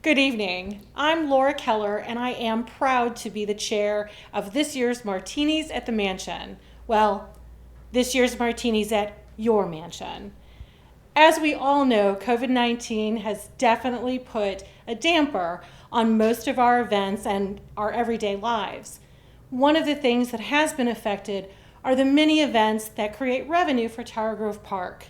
Good evening. I'm Laura Keller, and I am proud to be the chair of this year's Martinis at the Mansion. Well, this year's Martinis at your mansion. As we all know, COVID-19 has definitely put a damper on most of our events and our everyday lives. One of the things that has been affected are the many events that create revenue for Tower Grove Park.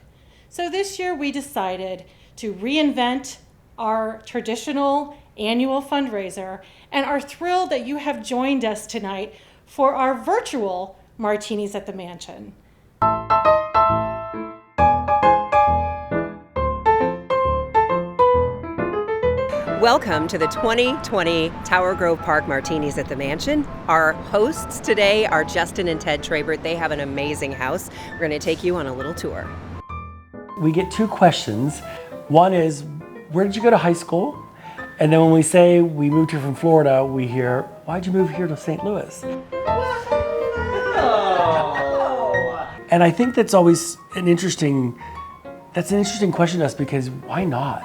So this year we decided to reinvent our traditional annual fundraiser and are thrilled that you have joined us tonight for our virtual Martinis at the Mansion. Welcome to the 2020 Tower Grove Park Martinis at the Mansion. Our hosts today are Justin and Ted Trabert. They have an amazing house. We're going to take you on a little tour. We get two questions. One is, where did you go to high school? And then when we say we moved here from Florida, we hear, why'd you move here to St. Louis? And I think that's always an interesting question to us, because why not?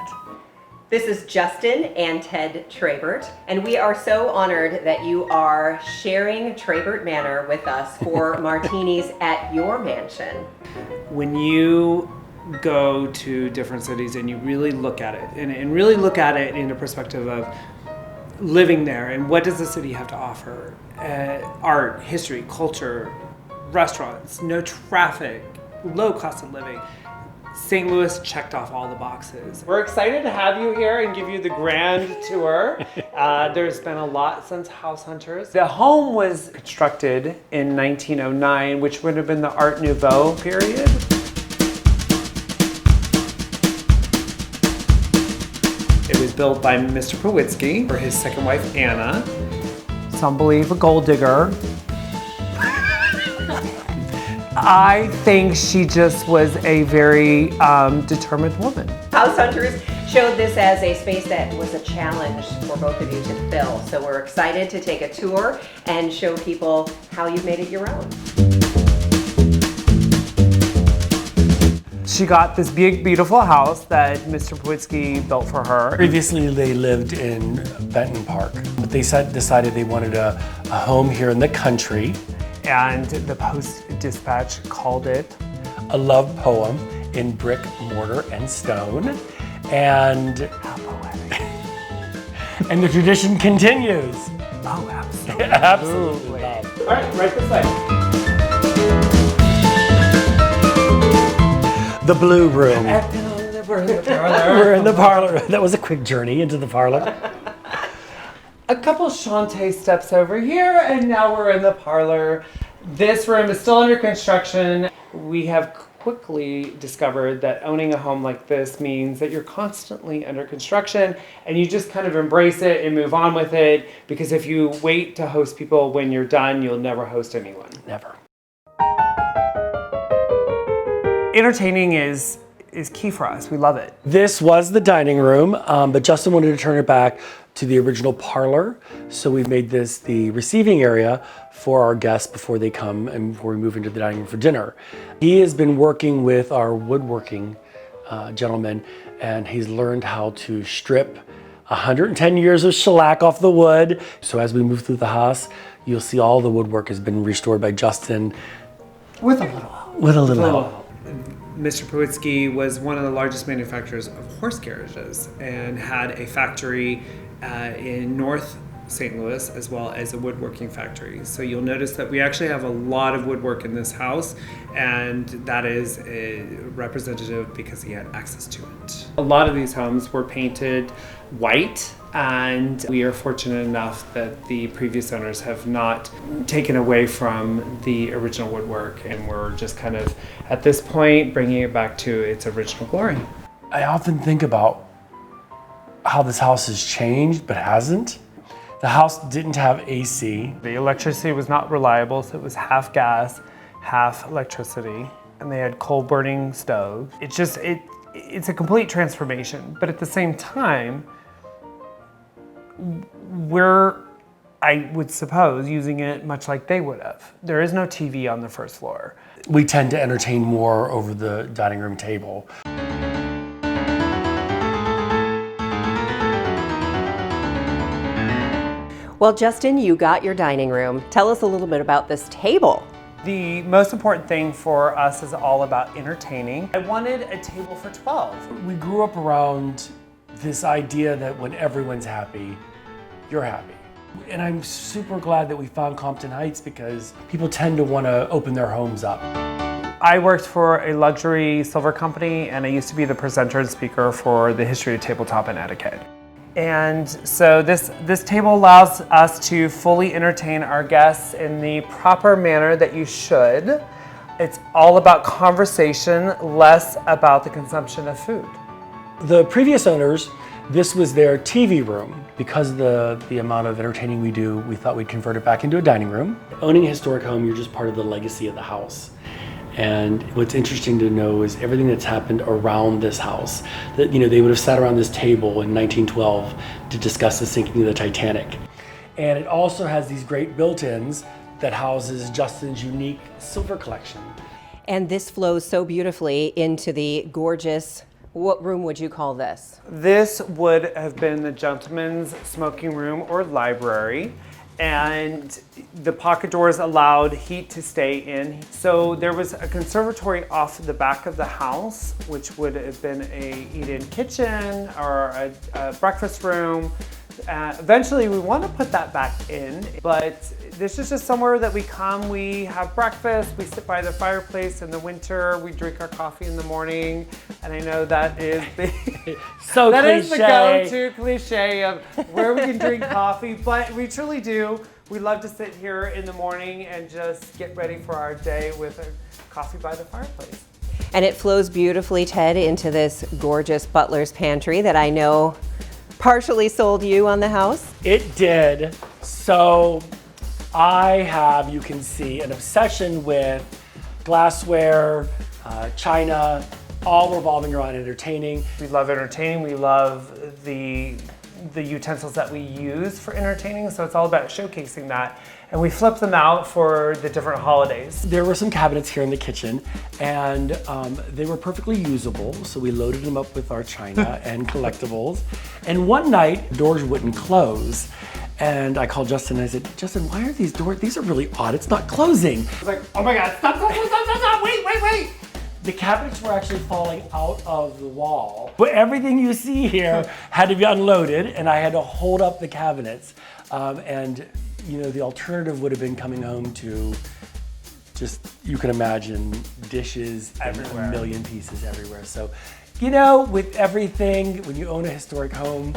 This is Justin and Ted Trabert, and we are so honored that you are sharing Trabert Manor with us for Martinis at your mansion. When you go to different cities and you really look at it, and really look at it in a perspective of living there, and what does the city have to offer? Art, history, culture, restaurants, no traffic, low cost of living. St. Louis checked off all the boxes. We're excited to have you here and give you the grand tour. There's been a lot since House Hunters. The home was constructed in 1909, which would have been the Art Nouveau period. It was built by Mr. Pawitsky for his second wife, Anna. Some believe a gold digger. I think she just was a very determined woman. House Hunters showed this as a space that was a challenge for both of you to fill. So we're excited to take a tour and show people how you've made it your own. She got this big, beautiful house that Mr. Pawitsky built for her. Previously, they lived in Benton Park, but they decided they wanted a home here in the country. And the Post-Dispatch called it a love poem in brick, mortar, and stone. And how poetic. And the tradition continues. Oh, absolutely. Absolutely. All right, right this way. The blue room. We're in the parlor. We're in the parlor. That was a quick journey into the parlor. A couple Shantae steps over here, and now we're in the parlor. This room is still under construction. We have quickly discovered that owning a home like this means that you're constantly under construction, and you just kind of embrace it and move on with it, because if you wait to host people when you're done, you'll never host anyone. Never. Entertaining is key for us. We love it. This was the dining room, but Justin wanted to turn it back to the original parlor. So we've made this the receiving area for our guests before they come and before we move into the dining room for dinner. He has been working with our woodworking gentleman, and he's learned how to strip 110 years of shellac off the wood. So as we move through the house, you'll see all the woodwork has been restored by Justin. With a little help. With a little help. Mr. Pawitsky was one of the largest manufacturers of horse carriages and had a factory in North St. Louis, as well as a woodworking factory. So you'll notice that we actually have a lot of woodwork in this house, and that is representative because he had access to it. A lot of these homes were painted white, and we are fortunate enough that the previous owners have not taken away from the original woodwork, and we're just kind of, at this point, bringing it back to its original glory. I often think about how this house has changed, but hasn't. The house didn't have AC. The electricity was not reliable, so it was half gas, half electricity, and they had coal burning stoves. It's a complete transformation, but at the same time, we're, I would suppose, using it much like they would have. There is no TV on the first floor. We tend to entertain more over the dining room table. Well, Justin, you got your dining room. Tell us a little bit about this table. The most important thing for us is all about entertaining. I wanted a table for 12. We grew up around this idea that when everyone's happy, you're happy. And I'm super glad that we found Compton Heights because people tend to want to open their homes up. I worked for a luxury silver company, and I used to be the presenter and speaker for the history of tabletop and etiquette. And so this table allows us to fully entertain our guests in the proper manner that you should. It's all about conversation, less about the consumption of food. The previous owners, this was their TV room. Because of the amount of entertaining we do, we thought we'd convert it back into a dining room. Owning a historic home, you're just part of the legacy of the house. And what's interesting to know is everything that's happened around this house. That, you know, they would have sat around this table in 1912 to discuss the sinking of the Titanic. And it also has these great built-ins that houses Justin's unique silver collection. And this flows so beautifully into the gorgeous, what room would you call this? This would have been the gentleman's smoking room or library. And the pocket doors allowed heat to stay in. So there was a conservatory off the back of the house, which would have been a eat-in kitchen or a breakfast room. Eventually we want to put that back in, but this is just somewhere that we come, we have breakfast, we sit by the fireplace in the winter, we drink our coffee in the morning, and I know that is the So that cliche. is the go-to cliche of where we can drink coffee, but we truly do. We love to sit here in the morning and just get ready for our day with a coffee by the fireplace. And it flows beautifully, Ted, into this gorgeous butler's pantry that I know partially sold you on the house. It did. So I have, you can see, an obsession with glassware, china, all revolving around entertaining. We love entertaining. We love the utensils that we use for entertaining. So it's all about showcasing that. And we flip them out for the different holidays. There were some cabinets here in the kitchen, and they were perfectly usable. So we loaded them up with our china and collectibles. And one night, doors wouldn't close. And I called Justin and I said, Justin, why are these doors, these are really odd. It's not closing. I was like, oh my God, stop, wait. The cabinets were actually falling out of the wall. But everything you see here had to be unloaded, and I had to hold up the cabinets. And you know, the alternative would have been coming home to just, you can imagine, dishes Everywhere. and a million pieces everywhere. So, you know, with everything, when you own a historic home,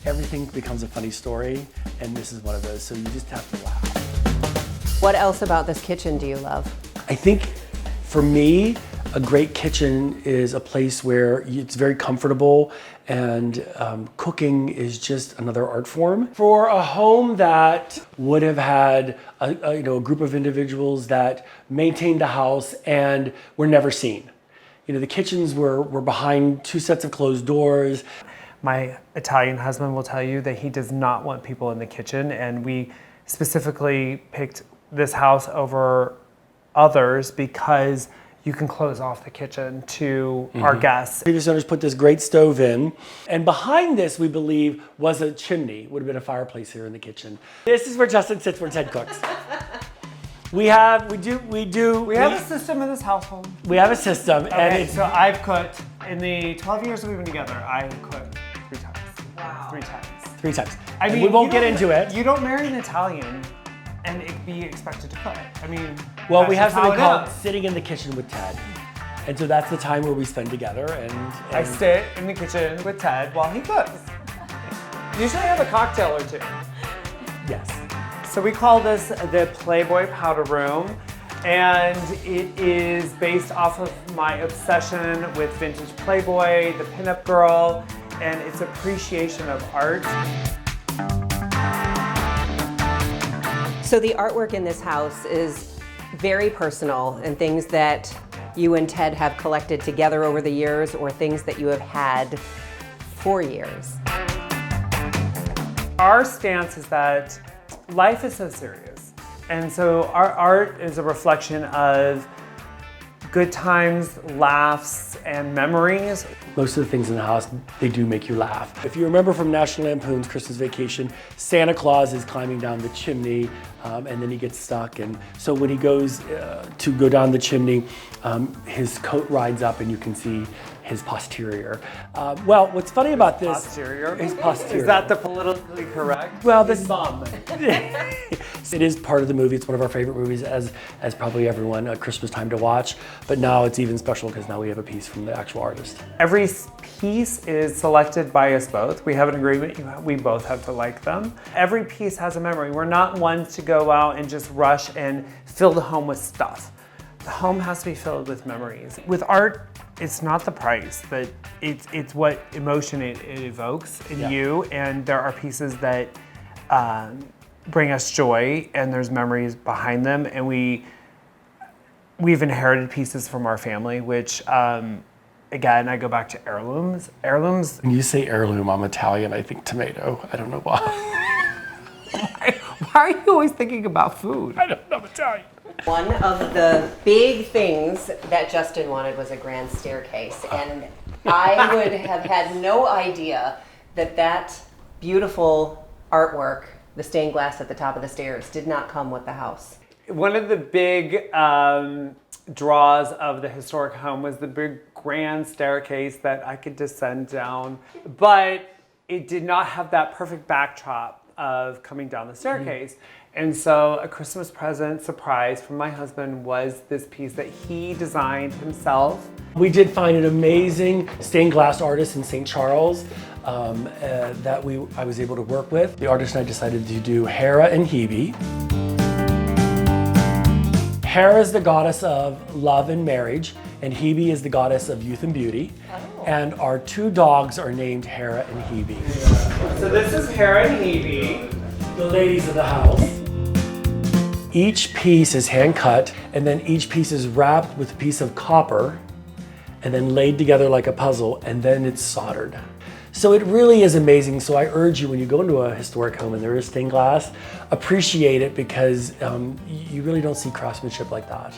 everything becomes a funny story, and this is one of those, so you just have to laugh. What else about this kitchen do you love? I think for me, a great kitchen is a place where it's very comfortable, and cooking is just another art form. For a home that would have had a group of individuals that maintained the house and were never seen. You know, the kitchens were behind two sets of closed doors. My Italian husband will tell you that he does not want people in the kitchen, and we specifically picked this house over others because you can close off the kitchen to our guests. Previous owners put this great stove in, and behind this, we believe, was a chimney. Would have been a fireplace here in the kitchen. This is where Justin sits when Ted cooks. We have a system in this household. We have a system, and Okay, it's so I've cooked, in the 12 years that we've been together, I have cooked 3 times. Wow. 3 times. 3 times. I And mean, we won't you get don't- into it. You don't marry an Italian and be expected to cook. I mean, Well, that's we have just how something it called is. sitting in the kitchen with Ted. And so that's the time where we spend together, and I sit in the kitchen with Ted while he cooks. Usually I have a cocktail or two. yes. So we call this the Playboy Powder Room, and it is based off of my obsession with vintage Playboy, the pinup girl, and its appreciation of art. So the artwork in this house is very personal, and things that you and Ted have collected together over the years, or things that you have had for years. Our stance is that life is so serious. And so our art is a reflection of good times, laughs, and memories. Most of the things in the house, they do make you laugh. If you remember from National Lampoon's Christmas Vacation, Santa Claus is climbing down the chimney and then he gets stuck. And so when he goes to go down the chimney, his coat rides up and you can see his posterior. Well, what's funny about this? Posterior? His posterior. Is that the politically correct? Well, this bum. It is part of the movie. It's one of our favorite movies, as probably everyone, at Christmas time to watch. But now it's even special because now we have a piece from the actual artist. Every piece is selected by us both. We have an agreement. We both have to like them. Every piece has a memory. We're not ones to go out and just rush and fill the home with stuff. The home has to be filled with memories. With art, it's not the price, but it's what emotion it evokes in you. And there are pieces that bring us joy, and there's memories behind them. And we've inherited pieces from our family, which again, I go back to heirlooms. Heirlooms. When you say heirloom, I'm Italian. I think tomato. I don't know why. Why are you always thinking about food? I don't know, I'm Italian. One of the big things that Justin wanted was a grand staircase, and I would have had no idea that beautiful artwork, the stained glass at the top of the stairs, did not come with the house. One of the big draws of the historic home was the big grand staircase that I could descend down, but it did not have that perfect backdrop of coming down the staircase. And so a Christmas present surprise from my husband was this piece that he designed himself. We did find an amazing stained glass artist in St. Charles that I was able to work with. The artist and I decided to do Hera and Hebe. Hera is the goddess of love and marriage, and Hebe is the goddess of youth and beauty. Oh. And our two dogs are named Hera and Hebe. So this is Hera and Hebe, the ladies of the house. Each piece is hand cut, and then each piece is wrapped with a piece of copper and then laid together like a puzzle, and then it's soldered. So it really is amazing. So I urge you, when you go into a historic home and there is stained glass, appreciate it, because you really don't see craftsmanship like that.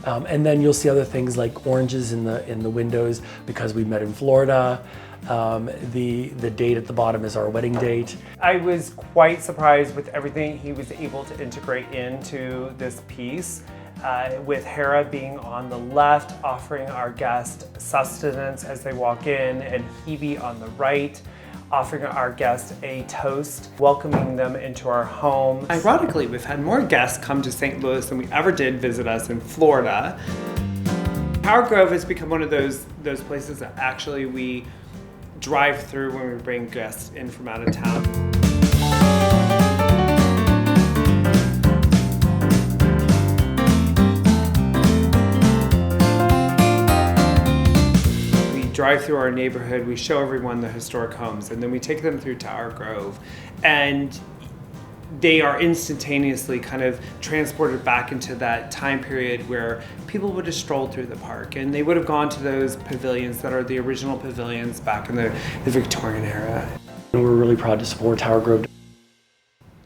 And then you'll see other things like oranges in the windows because we met in Florida. The date at the bottom is our wedding date. I was quite surprised with everything he was able to integrate into this piece, with Hera being on the left, offering our guest sustenance as they walk in, and Hebe on the right, offering our guest a toast, welcoming them into our home. Ironically, we've had more guests come to St. Louis than we ever did visit us in Florida. Tower Grove has become one of those places that actually we drive through when we bring guests in from out of town. We drive through our neighborhood, we show everyone the historic homes, and then we take them through Tower Grove, and they are instantaneously kind of transported back into that time period where people would have strolled through the park, and they would have gone to those pavilions that are the original pavilions back in the Victorian era. And we're really proud to support Tower Grove.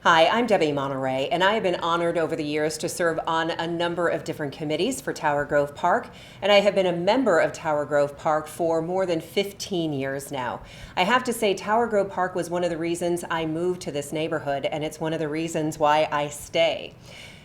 Hi, I'm Debbie Monterey, and I have been honored over the years to serve on a number of different committees for Tower Grove Park, and I have been a member of Tower Grove Park for more than 15 years now. I have to say, Tower Grove Park was one of the reasons I moved to this neighborhood, and it's one of the reasons why I stay.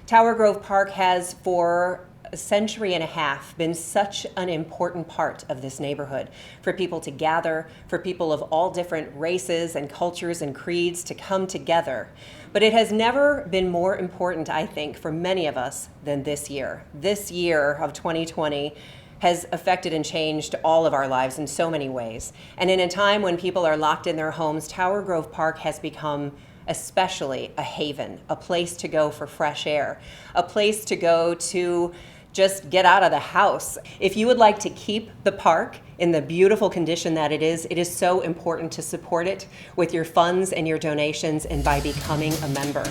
Tower Grove Park has, for a century and a half, been such an important part of this neighborhood, for people to gather, for people of all different races and cultures and creeds to come together. But it has never been more important, I think, for many of us than this year. This year of 2020 has affected and changed all of our lives in so many ways. And in a time when people are locked in their homes, Tower Grove Park has become especially a haven, a place to go for fresh air, a place to go to just get out of the house. If you would like to keep the park in the beautiful condition that it is so important to support it with your funds and your donations and by becoming a member.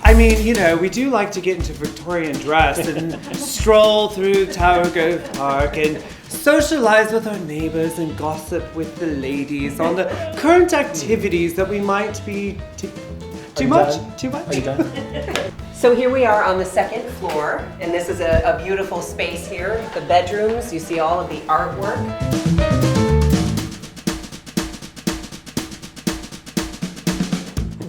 I mean, you know, we do like to get into Victorian dress and stroll through Tower Grove Park and socialize with our neighbors and gossip with the ladies on the current activities that we might be Too you much? done? Too much? Are you done? So here we are on the second floor, and this is a beautiful space here. The bedrooms, you see all of the artwork.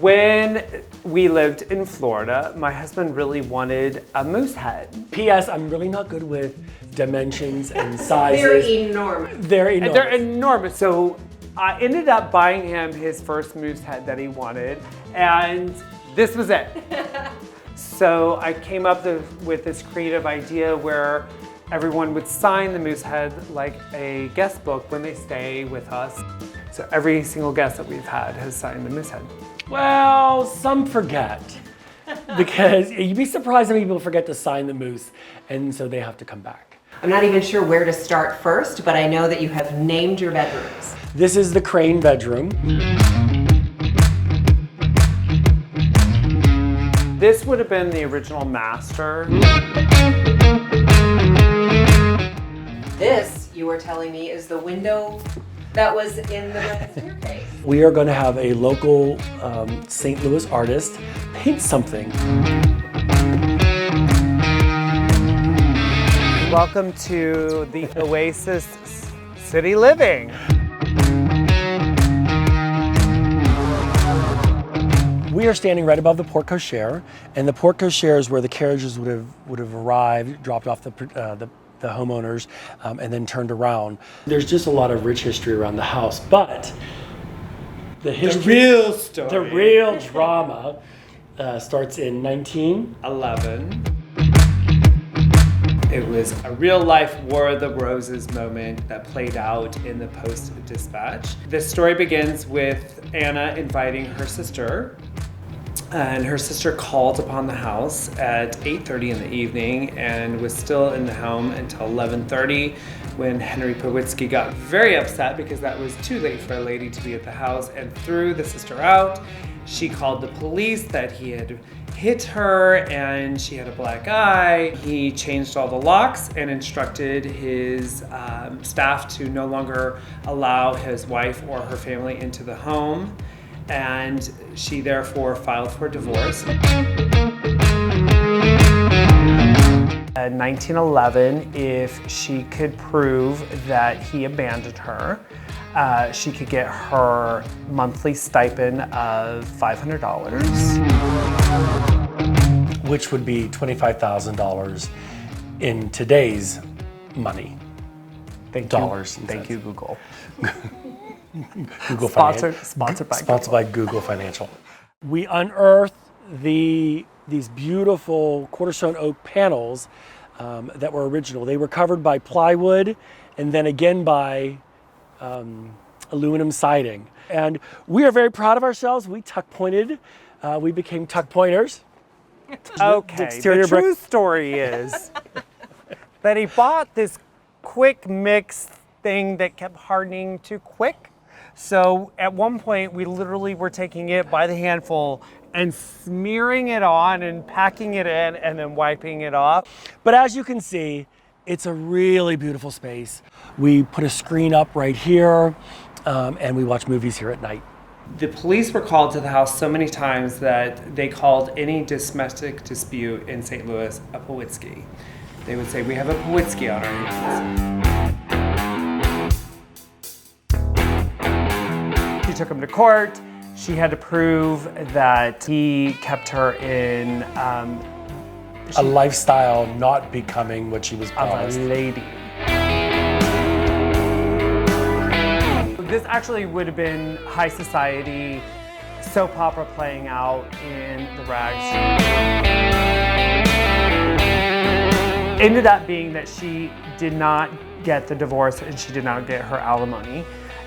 When we lived in Florida, my husband really wanted a moose head. P.S. I'm really not good with dimensions and sizes. They're enormous. They're enormous. They're enormous. So I ended up buying him his first moose head that he wanted, and this was it. So I came up with this creative idea where everyone would sign the moose head like a guest book when they stay with us. So every single guest that we've had has signed the moose head. Well, some forget. Because you'd be surprised how many people forget to sign the moose, and so they have to come back. I'm not even sure where to start first, but I know that you have named your bedrooms. This is the crane bedroom. This would have been the original master. This, you were telling me, is the window that was in the red staircase. We are going to have a local St. Louis artist paint something. Welcome to the Oasis City Living. We are standing right above the porte cochere, and the porte cochere is where the carriages would have arrived, dropped off the homeowners, and then turned around. There's just a lot of rich history around the house, but the real story. the real drama starts in 1911. It was a real life War of the Roses moment that played out in the Post-Dispatch. The story begins with Anna inviting her sister, and her sister called upon the house at 8:30 in the evening and was still in the home until 11:30 when Henry Pawitsky got very upset because that was too late for a lady to be at the house and threw the sister out. She called the police that he had hit her and she had a black eye. He changed all the locks and instructed his staff to no longer allow his wife or her family into the home, and she therefore filed for divorce. In 1911, if she could prove that he abandoned her, she could get her monthly stipend of $500. Which would be $25,000 in today's money. Dollars. Thank you, Google. Google Sponsored by Sponsored by Google Financial. We unearthed these beautiful quarter-stone oak panels that were original. They were covered by plywood and then again by aluminum siding. And we are very proud of ourselves. We tuck pointed. We became tuck pointers. Okay, the true story is that he bought this quick mix thing that kept hardening too quick. So at one point, we literally were taking it by the handful and smearing it on and packing it in and then wiping it off. But as you can see, it's a really beautiful space. We put a screen up right here, and we watch movies here at night. The police were called to the house so many times that they called any domestic dispute in St. Louis a Pawitsky. They would say, "We have a Pawitsky on our hands." She took him to court. She had to prove that he kept her in A lifestyle not becoming what she was of promised. a lady. This actually would have been high society soap opera playing out in the rags. Ended up being that she did not get the divorce and she did not get her alimony.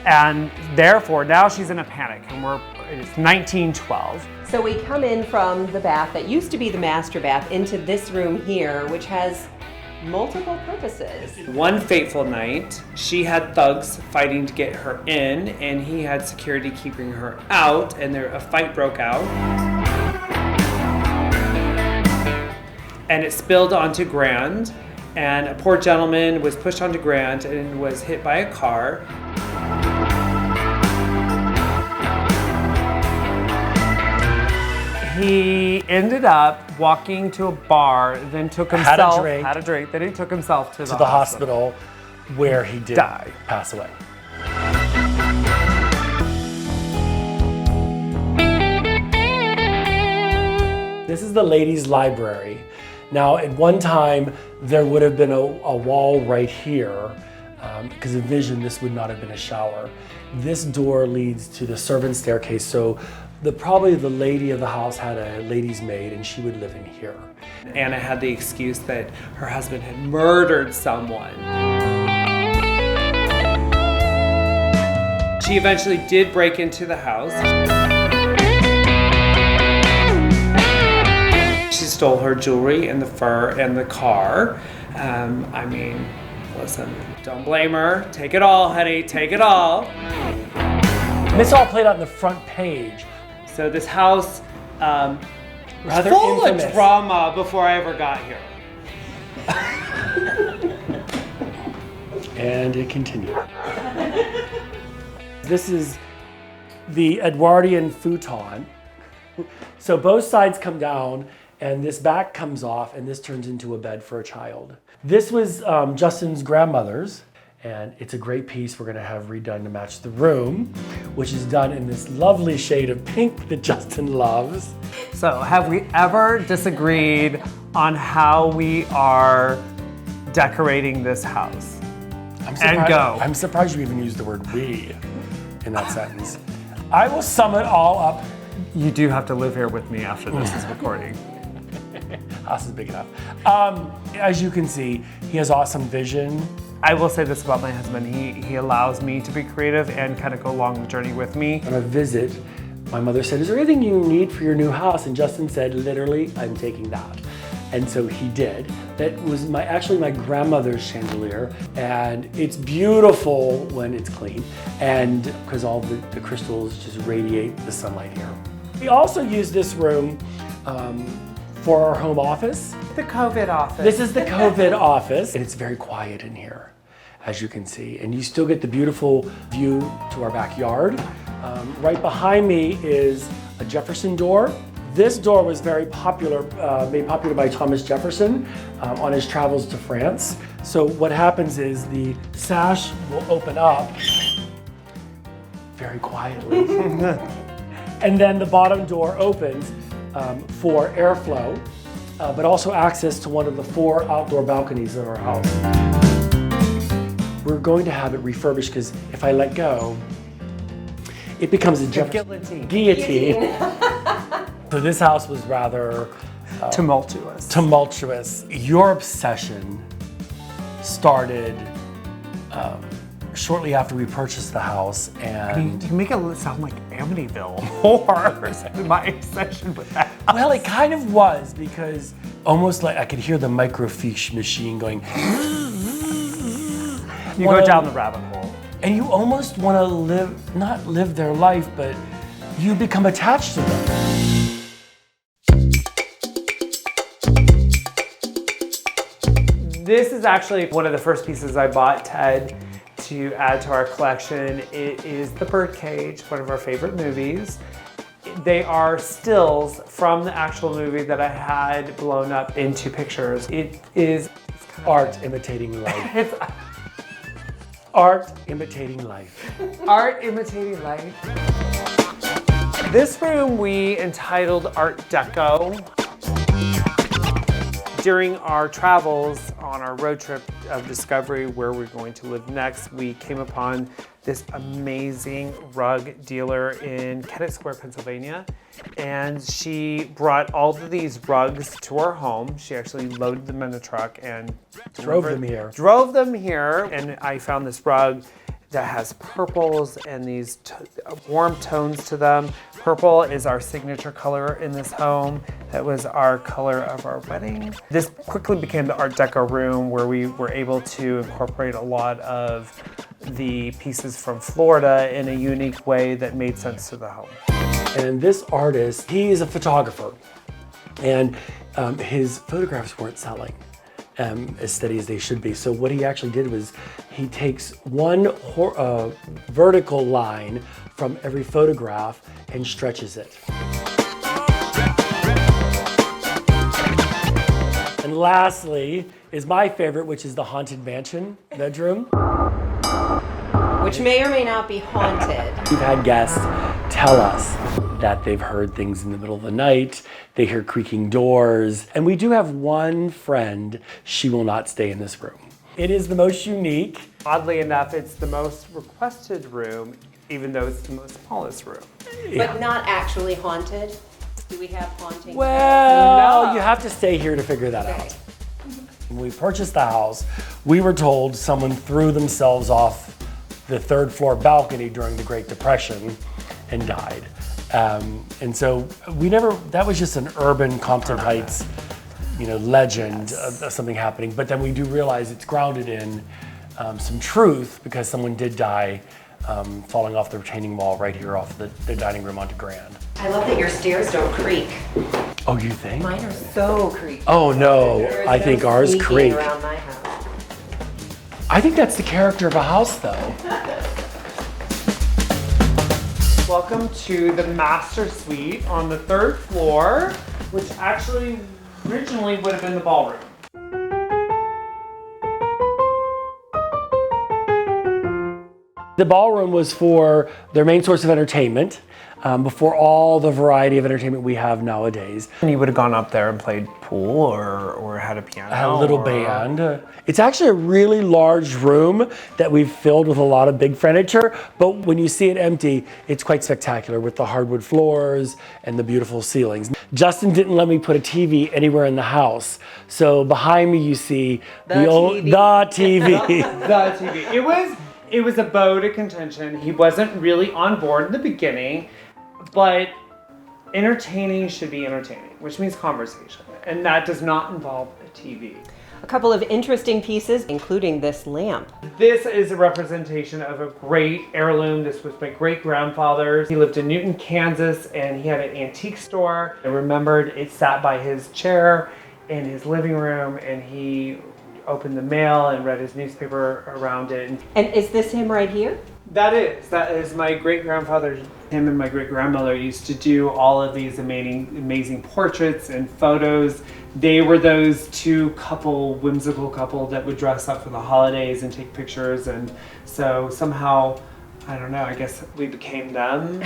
And therefore, now she's in a panic, and it's 1912. So we come in from the bath that used to be the master bath into this room here, which has multiple purposes. One fateful night, she had thugs fighting to get her in, and he had security keeping her out, and a fight broke out. And it spilled onto Grand, and a poor gentleman was pushed onto Grand and was hit by a car. He ended up walking to a bar, then took himself, had a drink, then he took himself to the hospital where he did pass away. This is the ladies' library. Now, at one time, there would have been a wall right here, because envision this would not have been a shower. This door leads to the servant staircase, so probably the lady of the house had a lady's maid, and she would live in here. Anna had the excuse that her husband had murdered someone. She eventually did break into the house. She stole her jewelry and the fur and the car. I mean, listen, don't blame her. Take it all, honey, take it all. This all played out on the front page. So this house, Rather full infamous. of drama before I ever got here. And it continued. This is the Edwardian futon. So both sides come down, and this back comes off, and this turns into a bed for a child. This was Justin's grandmother's, and it's a great piece we're gonna have redone to match the room, which is done in this lovely shade of pink that Justin loves. So have we ever disagreed on how we are decorating this house? I'm surprised you even used the word we in that sentence. I will sum it all up. You do have to live here with me after this is recording. House is big enough. As you can see, he has awesome vision. I will say this about my husband. He allows me to be creative and kind of go along the journey with me. On a visit, my mother said, "Is there anything you need for your new house?" And Justin said, "Literally, I'm taking that." And so he did. That was actually my grandmother's chandelier, and it's beautiful when it's clean, and because all the crystals just radiate the sunlight here. We also use this room for our home office. The COVID office. This is the COVID office, and it's very quiet in here, as you can see, and you still get the beautiful view to our backyard. Right behind me is a Jefferson door. This door was very popular, made popular by Thomas Jefferson on his travels to France. So what happens is the sash will open up very quietly. And then the bottom door opens for airflow, but also access to one of the 4 outdoor balconies in our house. We're going to have it refurbished because if I let go, it becomes a Jefferson guillotine. So this house was rather tumultuous. Your obsession started shortly after we purchased the house, and you make it sound like Amityville more. My obsession with that house. Well, it kind of was, because almost like I could hear the microfiche machine going. You go down the rabbit hole. And you almost want to not live their life, but you become attached to them. This is actually one of the first pieces I bought Ted to add to our collection. It is the Birdcage, one of our favorite movies. They are stills from the actual movie that I had blown up into pictures. It is art imitating life. It's art imitating life. Art imitating life. This room we entitled Art Deco. During our travels on our road trip of discovery where we're going to live next, we came upon this amazing rug dealer in Kennett Square, Pennsylvania. And she brought all of these rugs to our home. She actually loaded them in a truck and drove them here. And I found this rug that has purples and these warm tones to them. Purple is our signature color in this home. That was our color of our wedding. This quickly became the Art Deco room where we were able to incorporate a lot of the pieces from Florida in a unique way that made sense to the home. And this artist, he is a photographer, and his photographs weren't selling as steady as they should be. So what he actually did was he takes one vertical line from every photograph and stretches it. And lastly is my favorite, which is the haunted mansion bedroom. Which may or may not be haunted. We've had guests tell us that they've heard things in the middle of the night, they hear creaking doors, and we do have one friend, she will not stay in this room. It is the most unique. Oddly enough, it's the most requested room, even though it's the most smallest room. But not actually haunted? Do we have haunting? Well, No. you have to stay here to figure that Okay. out. When we purchased the house, we were told someone threw themselves off the third floor balcony during the Great Depression and died. And so we never, that was just an urban Compton Heights, legend of something happening. But then we do realize it's grounded in some truth because someone did die falling off the retaining wall right here off the dining room onto Grand. I love that your stairs don't creak. Oh, you think? Mine are so creaky. Oh no, There is I no think ours sneaking creak. around my house. I think that's the character of a house though. Welcome to the master suite on the 3rd floor, which actually originally would have been the ballroom. The ballroom was for their main source of entertainment before all the variety of entertainment we have nowadays. And you would have gone up there and played pool or had a piano. I had a little band. It's actually a really large room that we've filled with a lot of big furniture, but when you see it empty, it's quite spectacular with the hardwood floors and the beautiful ceilings. Justin didn't let me put a TV anywhere in the house, so behind me you see the TV. The TV. It was a bone of contention. He wasn't really on board in the beginning, but entertaining should be entertaining, which means conversation, and that does not involve a TV. A couple of interesting pieces, including this lamp. This is a representation of a great heirloom. This was my great-grandfather's. He lived in Newton, Kansas, and he had an antique store. I remembered it sat by his chair in his living room, and he opened the mail and read his newspaper around it. And is this him right here? That is my great-grandfather. Him and my great-grandmother used to do all of these amazing portraits and photos. They were those whimsical couple that would dress up for the holidays and take pictures. And so somehow, I don't know, I guess we became them.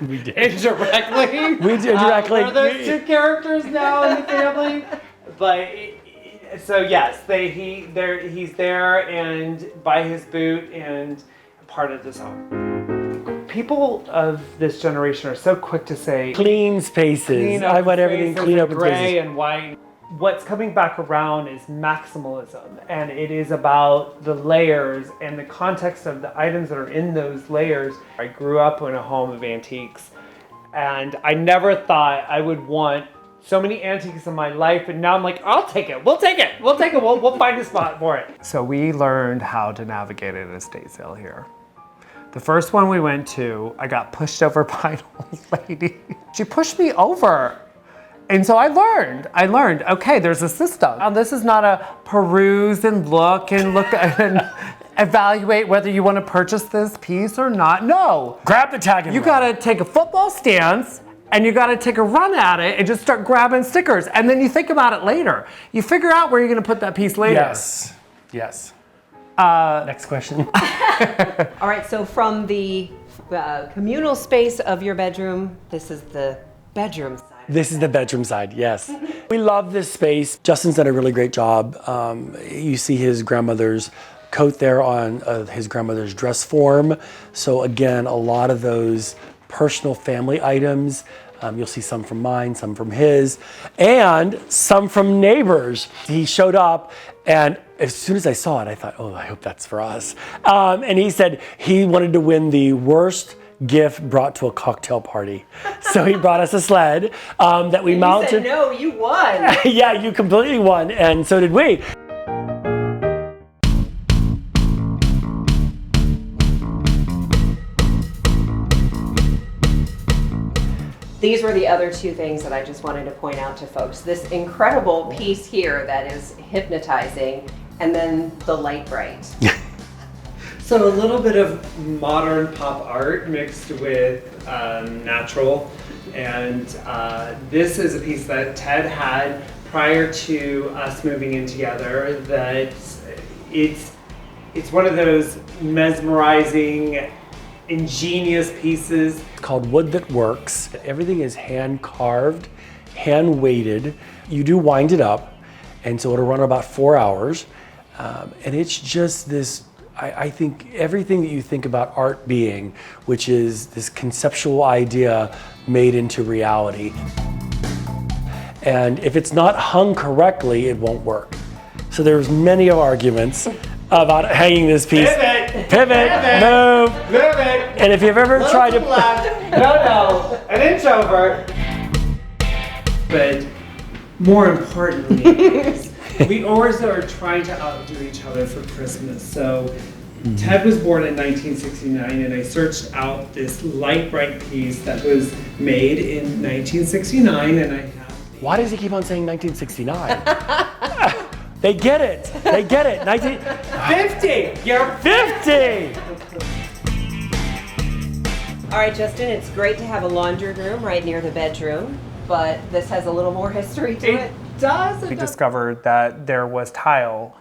We did. Indirectly. We did directly. We're those two characters now in the family. But so yes, he's there and by his boot and part of this home. People of this generation are so quick to say Clean spaces. I want everything clean up and gray spaces. and white. What's coming back around is maximalism, and it is about the layers and the context of the items that are in those layers. I grew up in a home of antiques, and I never thought I would want so many antiques in my life, and now I'm like, I'll take it. We'll take it. We'll find a spot for it. So we learned how to navigate an estate sale here. The first one we went to, I got pushed over by an old lady. She pushed me over. And so I learned, okay, there's a system. This is not a peruse and look and evaluate whether you want to purchase this piece or not. No. Grab the tag and You run. gotta take a football stance and you gotta take a run at it and just start grabbing stickers. And then you think about it later. You figure out where you're gonna put that piece later. Yes. Next question. All right, so from the communal space of your bedroom, this is the bedroom side. This is the bedroom side, yes. We love this space. Justin's done a really great job. You see his grandmother's coat there on his grandmother's dress form. So again, a lot of those personal family items. You'll see some from mine, some from his, and some from neighbors. He showed up, and as soon as I saw it, I thought, oh, I hope that's for us. And he said he wanted to win the worst gift brought to a cocktail party. So he brought us a sled that we mounted. You said, no, you won. Yeah, you completely won, and so did we. These were the other two things that I just wanted to point out to folks. This incredible piece here that is hypnotizing, and then the light bright. So a little bit of modern pop art mixed with natural, and this is a piece that Ted had prior to us moving in together that it's one of those mesmerizing, ingenious pieces. It's called Wood That Works. Everything is hand carved, hand weighted. You do wind it up, and so it'll run about 4 hours. And it's just this, I think everything that you think about art being, which is this conceptual idea made into reality. And if it's not hung correctly, it won't work. So there's many arguments about hanging this piece. Pivot, move. Move it. And if you've ever tried to, No, an inch over. But more importantly, we always are trying to outdo each other for Christmas. So Ted was born in 1969, and I searched out this light bright piece that was made in 1969, and I have. why does he keep on saying 1969? They get it. They get it. 50. You're 50. All right, Justin, it's great to have a laundry room right near the bedroom, but this has a little more history to it. We discovered that there was tile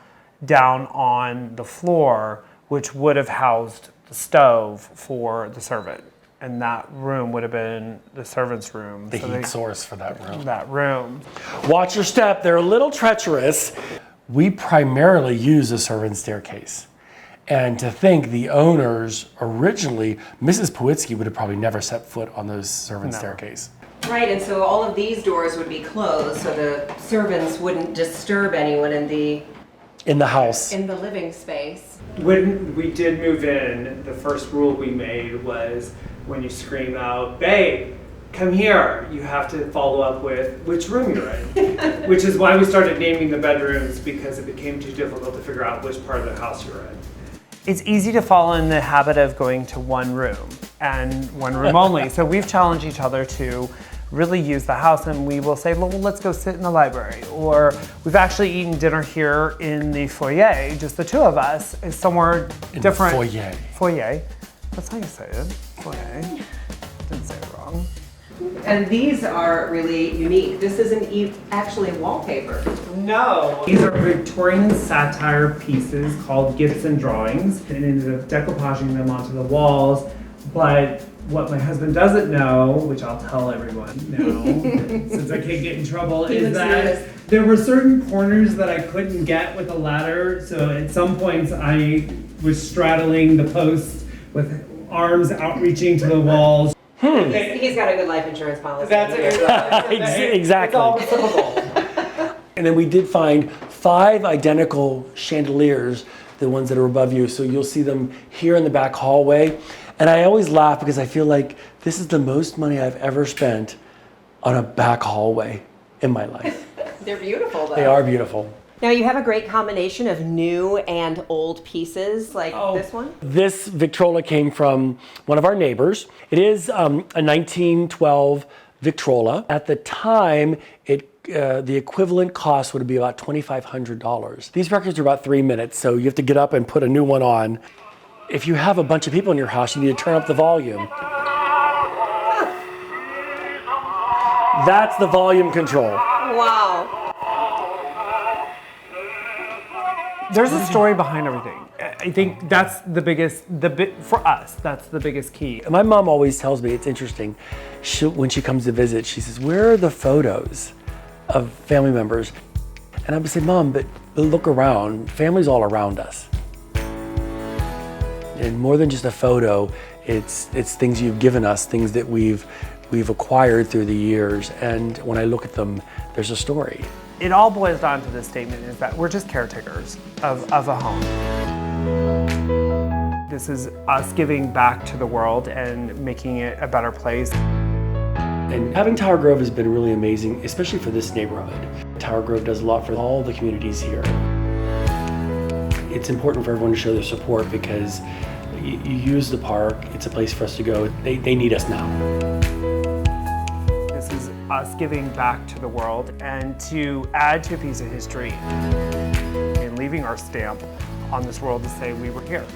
down on the floor, which would have housed the stove for the servant. And that room would have been the servant's room. The heat source for that room. That room. Watch your step. They're a little treacherous. We primarily use a servant staircase. And to think the owners originally, Mrs. Pawitsky would have probably never set foot on those servant staircase. Right, and so all of these doors would be closed so the servants wouldn't disturb anyone in the house. in the living space. When we did move in, the first rule we made was when you scream out, "Babe, come here," you have to follow up with which room you're in. Which is why we started naming the bedrooms, because it became too difficult to figure out which part of the house you're in. It's easy to fall in the habit of going to one room and one room only. So we've challenged each other to really use the house, and we will say, well, let's go sit in the library. Or we've actually eaten dinner here in the foyer, just the two of us, is somewhere different. Foyer. Foyer. That's how you say it. Foyer. Didn't say it wrong. And these are really unique. This isn't actually wallpaper. No. These are Victorian satire pieces called Gibson drawings, and ended up decoupaging them onto the walls. But what my husband doesn't know, which I'll tell everyone now, since I can't get in trouble, is that there were certain corners that I couldn't get with a ladder. So at some points I was straddling the posts with arms outreaching to the walls. He's got a good life insurance policy. That's it. Exactly. It's all typical. And then we did find 5 identical chandeliers, the ones that are above you. So you'll see them here in the back hallway. And I always laugh because I feel like this is the most money I've ever spent on a back hallway in my life. They're beautiful, though. They are beautiful. Now you have a great combination of new and old pieces, like this one. This Victrola came from one of our neighbors. It is a 1912 Victrola. At the time, the equivalent cost would be about $2,500. These records are about 3 minutes, so you have to get up and put a new one on. If you have a bunch of people in your house, you need to turn up the volume. That's the volume control. Wow. There's a story behind everything. I think that's the biggest, for us, that's the biggest key. My mom always tells me, it's interesting, when she comes to visit, she says, where are the photos of family members? And I would say, Mom, but look around, family's all around us. And more than just a photo, it's things you've given us, things that we've acquired through the years. And when I look at them, there's a story. It all boils down to this statement, is that we're just caretakers of a home. This is us giving back to the world and making it a better place. And having Tower Grove has been really amazing, especially for this neighborhood. Tower Grove does a lot for all the communities here. It's important for everyone to show their support because you use the park, it's a place for us to go. They need us now. This is us giving back to the world and to add to a piece of history and leaving our stamp on this world to say we were here.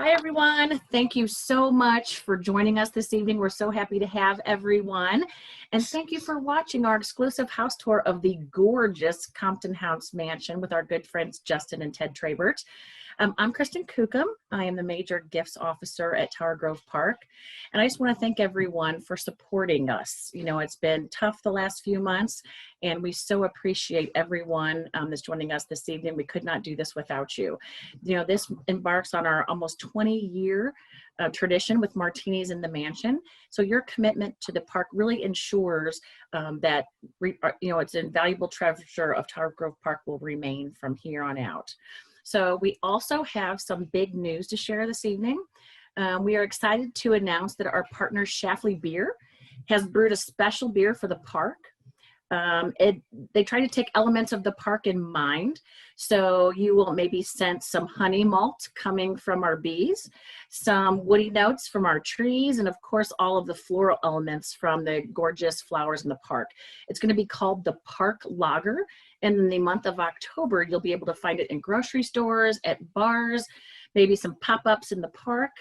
Hi, everyone. Thank you so much for joining us this evening. We're so happy to have everyone. And thank you for watching our exclusive house tour of the gorgeous Compton House Mansion with our good friends Justin and Ted Trabert. I'm Kristen Kukum. I am the Major Gifts Officer at Tower Grove Park. And I just want to thank everyone for supporting us. You know, it's been tough the last few months, and we so appreciate everyone that's joining us this evening. We could not do this without you. You know, this embarks on our almost 20-year tradition with Martinis in the Mansion. So your commitment to the park really ensures that, it's an invaluable treasure of Tower Grove Park will remain from here on out. So we also have some big news to share this evening. We are excited to announce that our partner Schlafly Beer has brewed a special beer for the park. They try to take elements of the park in mind. So you will maybe sense some honey malt coming from our bees, some woody notes from our trees, and of course, all of the floral elements from the gorgeous flowers in the park. It's going to be called the Park Lager. And in the month of October, you'll be able to find it in grocery stores, at bars, maybe some pop-ups in the park.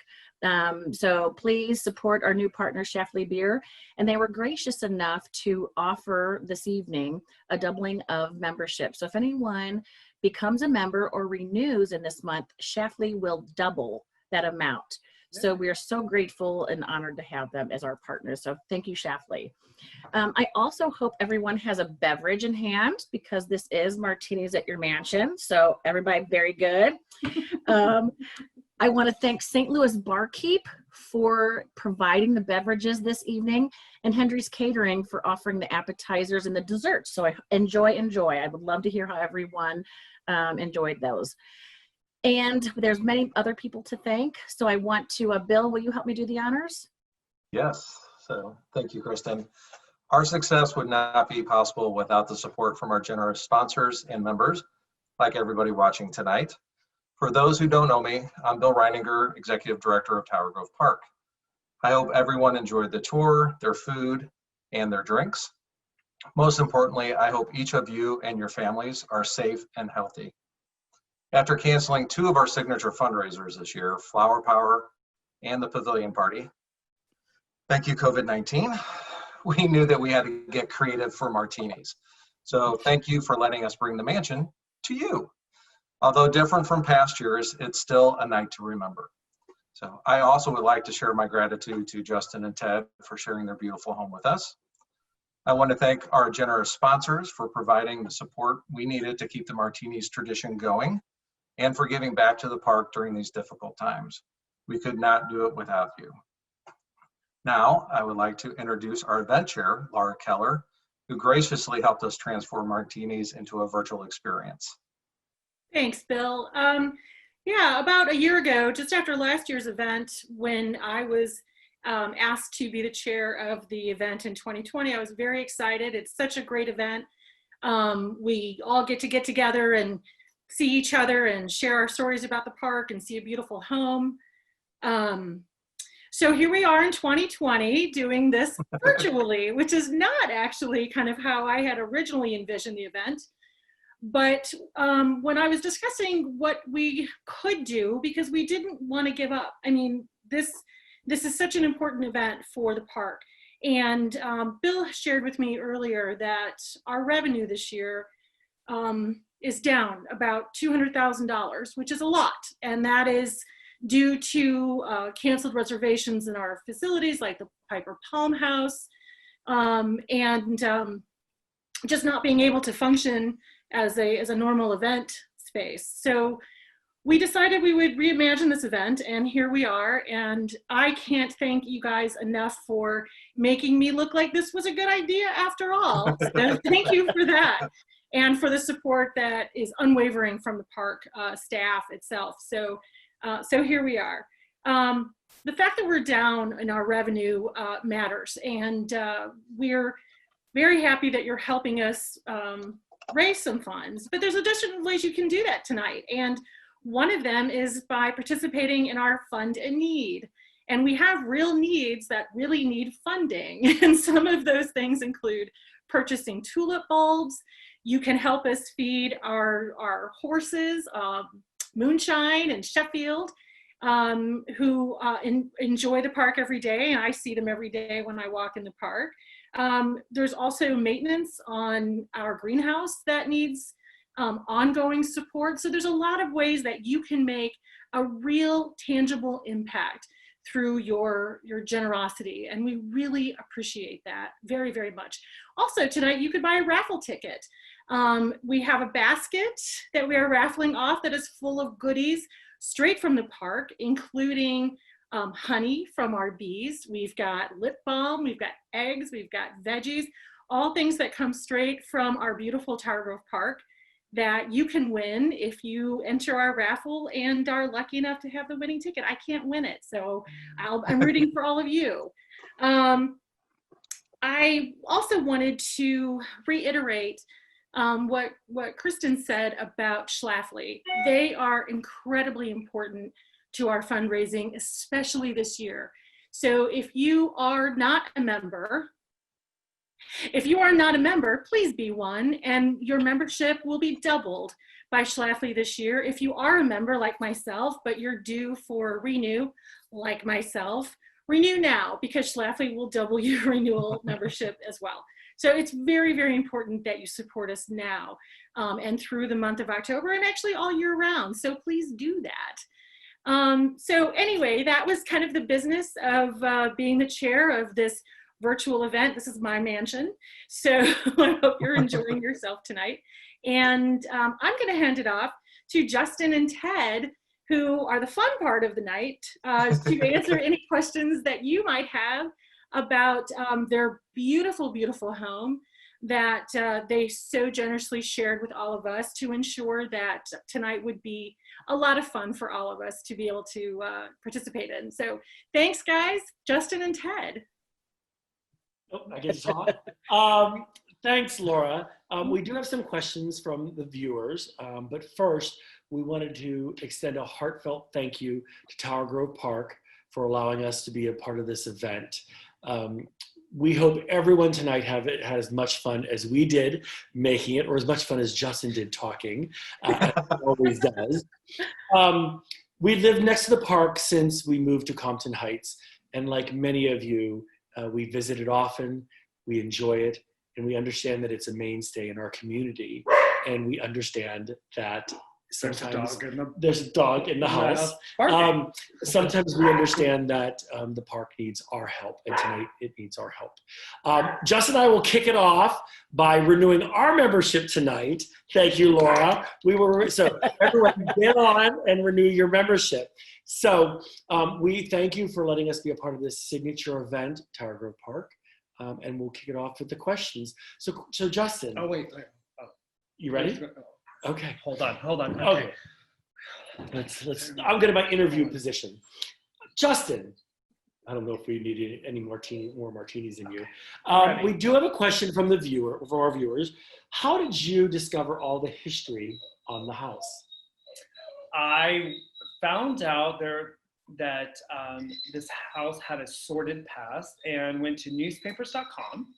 So please support our new partner, Schlafly Beer. And they were gracious enough to offer this evening a doubling of membership. So if anyone becomes a member or renews in this month, Schlafly will double that amount. So we are so grateful and honored to have them as our partners. So thank you, Schlafly. I also hope everyone has a beverage in hand because this is Martinis at your Mansion. So everybody, very good. I want to thank St. Louis Barkeep for providing the beverages this evening, and Hendry's Catering for offering the appetizers and the desserts. So enjoy. I would love to hear how everyone enjoyed those. And there's many other people to thank. So I want to, Bill, will you help me do the honors? Yes, so thank you, Kristen. Our success would not be possible without the support from our generous sponsors and members, like everybody watching tonight. For those who don't know me, I'm Bill Reininger, Executive Director of Tower Grove Park. I hope everyone enjoyed the tour, their food, and their drinks. Most importantly, I hope each of you and your families are safe and healthy. After canceling 2 of our signature fundraisers this year, Flower Power and the Pavilion Party, thank you, COVID-19, we knew that we had to get creative for Martinis. So thank you for letting us bring the mansion to you. Although different from past years, it's still a night to remember. So I also would like to share my gratitude to Justin and Ted for sharing their beautiful home with us. I want to thank our generous sponsors for providing the support we needed to keep the Martinis tradition going and for giving back to the park during these difficult times. We could not do it without you. Now, I would like to introduce our event chair, Laura Keller, who graciously helped us transform Martinis into a virtual experience. Thanks, Bill. Yeah, about a year ago, just after last year's event, when I was asked to be the chair of the event in 2020, I was very excited. It's such a great event. We all get together and see each other and share our stories about the park and see a beautiful home. So here we are in 2020 doing this virtually, which is not actually kind of how I had originally envisioned the event. But when I was discussing what we could do, because we didn't want to give up. I mean, this is such an important event for the park. And Bill shared with me earlier that our revenue this year is down about $200,000, which is a lot. And that is due to canceled reservations in our facilities like the Piper Palm House and just not being able to function as a normal event space. So we decided we would reimagine this event, and here we are. And I can't thank you guys enough for making me look like this was a good idea after all. So thank you for that, and for the support that is unwavering from the park staff itself. So here we are. The fact that we're down in our revenue matters, and we're very happy that you're helping us raise some funds, but there's additional ways you can do that tonight. And one of them is by participating in our Fund a Need. And we have real needs that really need funding. And some of those things include purchasing tulip bulbs. You can help us feed our horses, Moonshine and Sheffield. who enjoy the park every day, and I see them every day when I walk in the park. There's also maintenance on our greenhouse that needs ongoing support. So there's a lot of ways that you can make a real tangible impact through your generosity, and we really appreciate that very, very much. Also tonight you could buy a raffle ticket. We have a basket that we are raffling off that is full of goodies straight from the park, including honey from our bees. We've got lip balm, we've got eggs, we've got veggies, all things that come straight from our beautiful Tower Grove Park that you can win if you enter our raffle and are lucky enough to have the winning ticket. I can't win it, so I'm rooting for all of you. I also wanted to reiterate what Kristen said about Schlafly. They are incredibly important to our fundraising, especially this year. So if you are not a member, please be one, and your membership will be doubled by Schlafly this year. If you are a member like myself, but you're due for renew like myself, renew now, because Schlafly will double your renewal membership as well. So it's very, very important that you support us now and through the month of October, and actually all year round. So please do that. So anyway, that was kind of the business of being the chair of this virtual event. This is my mansion. So I hope you're enjoying yourself tonight. And I'm going to hand it off to Justin and Ted, who are the fun part of the night, to answer any questions that you might have about their beautiful, beautiful home that they so generously shared with all of us to ensure that tonight would be a lot of fun for all of us to be able to participate in. So thanks, guys. Justin and Ted. Oh, I get to talk. Thanks, Laura. We do have some questions from the viewers, but first, we wanted to extend a heartfelt thank you to Tower Grove Park for allowing us to be a part of this event. We hope everyone tonight had as much fun as we did making it, or as much fun as Justin did talking, as he always does. We lived next to the park since we moved to Compton Heights, and like many of you, we visit it often, we enjoy it, and we understand that it's a mainstay in our community, and we understand that sometimes there's a dog in the house. Sometimes we understand that the park needs our help, and tonight it needs our help. Justin and I will kick it off by renewing our membership tonight. Thank you, Laura. So everyone get on and renew your membership. So we thank you for letting us be a part of this signature event, Tower Grove Park, and we'll kick it off with the questions. So Justin. Oh, wait. Oh. You ready? Okay. Hold on. Okay. I'll get in my interview position. Justin, I don't know if we need any more martinis in you. We do have a question from our viewers. How did you discover all the history on the house? I found out that this house had a sordid past and went to newspapers.com.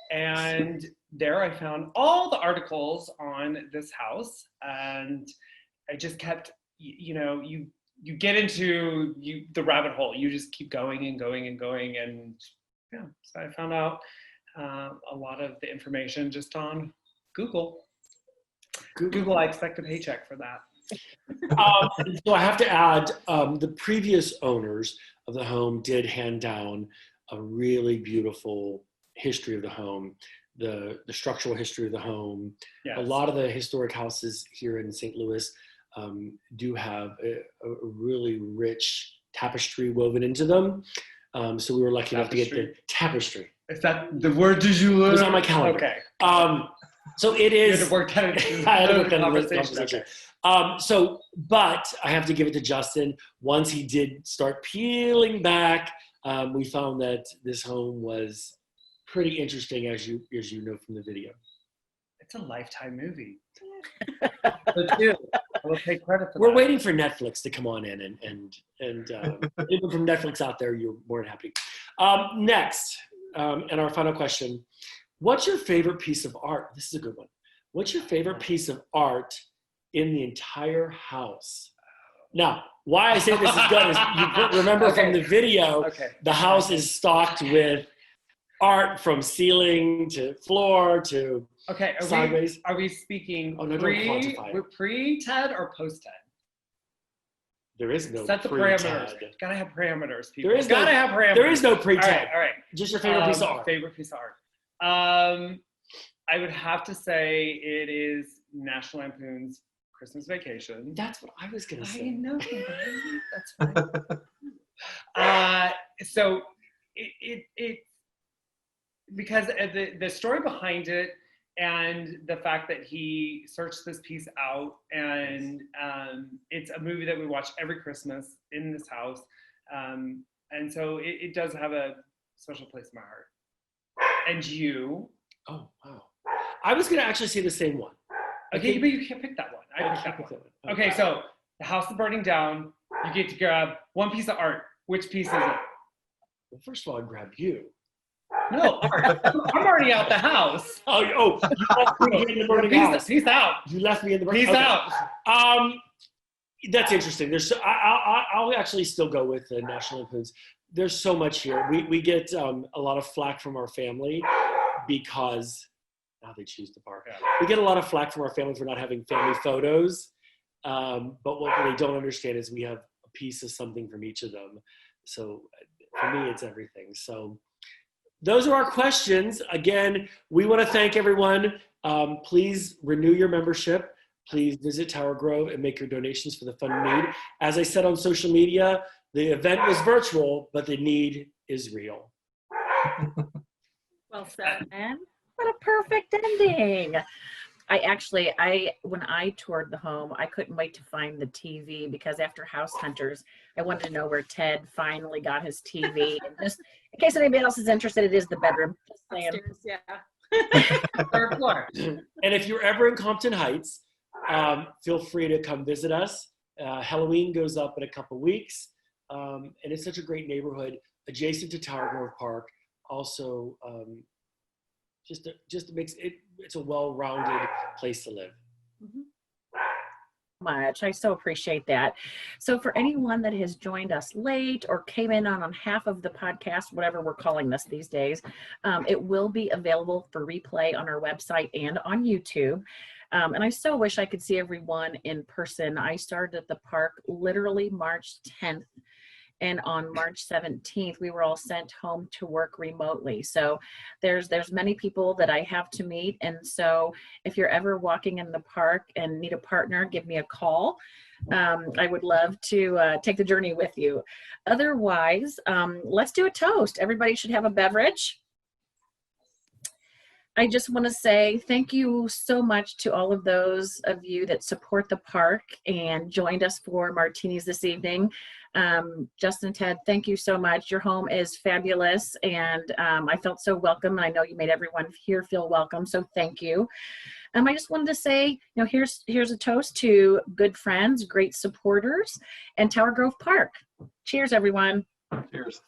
And there I found all the articles on this house, and I just kept, you get into the rabbit hole. You just keep going and going and going, and yeah, so I found out a lot of the information just on Google. I expect a paycheck for that. So I have to add, the previous owners of the home did hand down a really beautiful history of the home, the structural history of the home. Yes. A lot of the historic houses here in St. Louis do have a really rich tapestry woven into them. So we were lucky enough to get the tapestry. Is that the word du jour? It was on my calendar. Okay. So it is. You had to work that into I had to work that into the conversation. Okay. But I have to give it to Justin. Once he did start peeling back, we found that this home was pretty interesting, as you know from the video. It's a Lifetime movie. I will take credit for We're that. waiting for Netflix to come on in, and anyone from Netflix out there, you're more than happy. Next, and our final question: what's your favorite piece of art? This is a good one. What's your favorite piece of art in the entire house? Now, why I say this is good is you remember from the video, the house is stocked with art from ceiling to floor to sideways. Are we speaking don't quantify it. pre-TED or post-TED? There is no Set the parameters. Gotta have parameters, people. There is gotta have parameters. There is no pre-TED. All right. Just your favorite piece of art. Favorite piece of art. I would have to say it is National Lampoon's Christmas Vacation. That's what I was gonna say. I know. That's fine. So it because the story behind it and the fact that he searched this piece out, and it's a movie that we watch every Christmas in this house, and so it does have a special place in my heart. And you? Oh wow! I was gonna actually say the same one. Okay, but you can't pick that one. I picked that one. Okay, so the house is burning down. You get to grab one piece of art. Which piece is it? Well, first of all, I'd grab you. No, art. I'm already out the house. Oh! You left me in the burning house. Peace out. You left me in the burning Peace out. That's interesting. I'll actually still go with the National Lampoon's. There's so much here. We get a lot of flack from our family because now they choose to bark. Yeah. We get a lot of flack from our family for not having family photos. But what they don't understand is we have a piece of something from each of them. So for me, it's everything. So those are our questions. Again, we want to thank everyone. Please renew your membership. Please visit Tower Grove and make your donations for the fund and need. As I said on social media, the event was virtual, but the need is real. Well said, man. What a perfect ending. When I toured the home, I couldn't wait to find the TV, because after House Hunters, I wanted to know where Ted finally got his TV. And just in case anybody else is interested, it is the bedroom. Just saying. Upstairs, yeah. Third floor. And if you're ever in Compton Heights, feel free to come visit us. Halloween goes up in a couple weeks. And it's such a great neighborhood adjacent to Tower Grove Park. Also, just makes it's a well-rounded place to live. Much. I so appreciate that. So for anyone that has joined us late or came in on half of the podcast, whatever we're calling this these days, it will be available for replay on our website and on YouTube. And I so wish I could see everyone in person. I started at the park literally March 10th. And on March 17th, we were all sent home to work remotely. So there's many people that I have to meet. And so if you're ever walking in the park and need a partner, give me a call. I would love to take the journey with you. Otherwise, let's do a toast. Everybody should have a beverage. I just want to say thank you so much to all of those of you that support the park and joined us for Martinis this evening. Justin and Ted, thank you so much. Your home is fabulous, and I felt so welcome. And I know you made everyone here feel welcome, so thank you. I just wanted to say, here's a toast to good friends, great supporters, and Tower Grove Park. Cheers, everyone. Cheers.